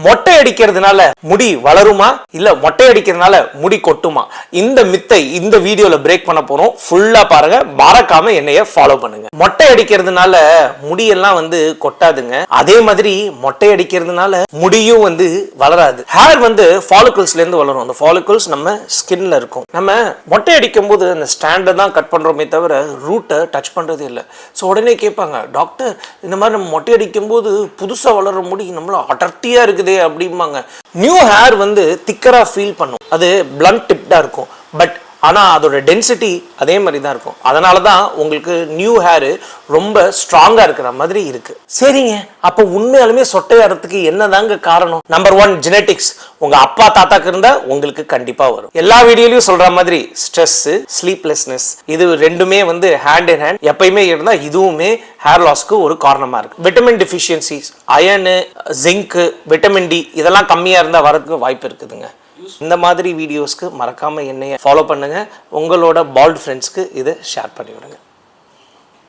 மொட்டை அடிக்கிறதுனால முடி வளருமா இல்ல மொட்டை அடிக்கிறதுனால முடி கொட்டுமா? இந்த மித்தை இந்த வீடியோல பிரேக் பண்ண போறோம். ஃபுல்லா பாருங்க, மறக்காம என்னைய ஃபாலோ பண்ணுங்க. மொட்டை அடிக்கிறதுனால முடியெல்லாம் கொட்டாதுங்க. அதே மாதிரி மொட்டை அடிக்கிறதுனால முடியும் வளராது. ஹேர் ஃபாலிகல்ஸ்ல இருந்து வளரும். அந்த ஃபாலிகல்ஸ் நம்ம ஸ்கின்ல இருக்கும். நம்ம மொட்டை அடிக்கும் போது அந்த ஸ்டாண்டை தான் கட் பண்றோமே தவிர ரூட்டை டச் பண்றது இல்லை. ஸோ உடனே கேட்பாங்க, டாக்டர் இந்த மாதிரி நம்ம மொட்டை அடிக்கும் போது புதுசா வளர முடி நம்மள அடர்த்தியா இருக்கு அப்படிம்பாங்க. நியூ ஹேர் திக்கரா ஃபீல் பண்ணும். அது பிளண்ட் டிப்டா இருக்கும். பட் ஆனா அதோட டென்சிட்டி அதே மாதிரி தான் இருக்கும். அதனால தான் உங்களுக்கு நியூ ஹேர் ரொம்ப ஸ்ட்ராங்கா இருக்கிற மாதிரி இருக்கு. சரிங்க, அப்ப உண்மையாலுமே சொட்டையாறதுக்கு என்னதாங்க காரணம்? Number 1, genetics. உங்க அப்பா தாத்தாக்கு இருந்தா உங்களுக்கு கண்டிப்பா வரும். எல்லா வீடியோலயும் சொல்ற மாதிரி ஸ்ட்ரெஸ், ஸ்லீப்லெஸ்னஸ், இது ரெண்டுமே ஹேண்ட் இன் ஹேண்ட் எப்பயுமே இருந்தா இதுவுமே ஹேர் லாஸ்க்கு ஒரு காரணமா இருக்கு. Vitamin deficiencies, iron, zinc, vitamin D இதெல்லாம் கம்மியா இருந்தா வரதுக்கு வாய்ப்பு இருக்குதுங்க. இந்த மாதிரி வீடியோஸ்க்கு மறக்காம என்னைய ஃபாலோ பண்ணுங்க. உங்களோட பால்ட் ஃப்ரெண்ட்ஸ்க்கு இதை ஷேர் பண்ணி விடுங்க.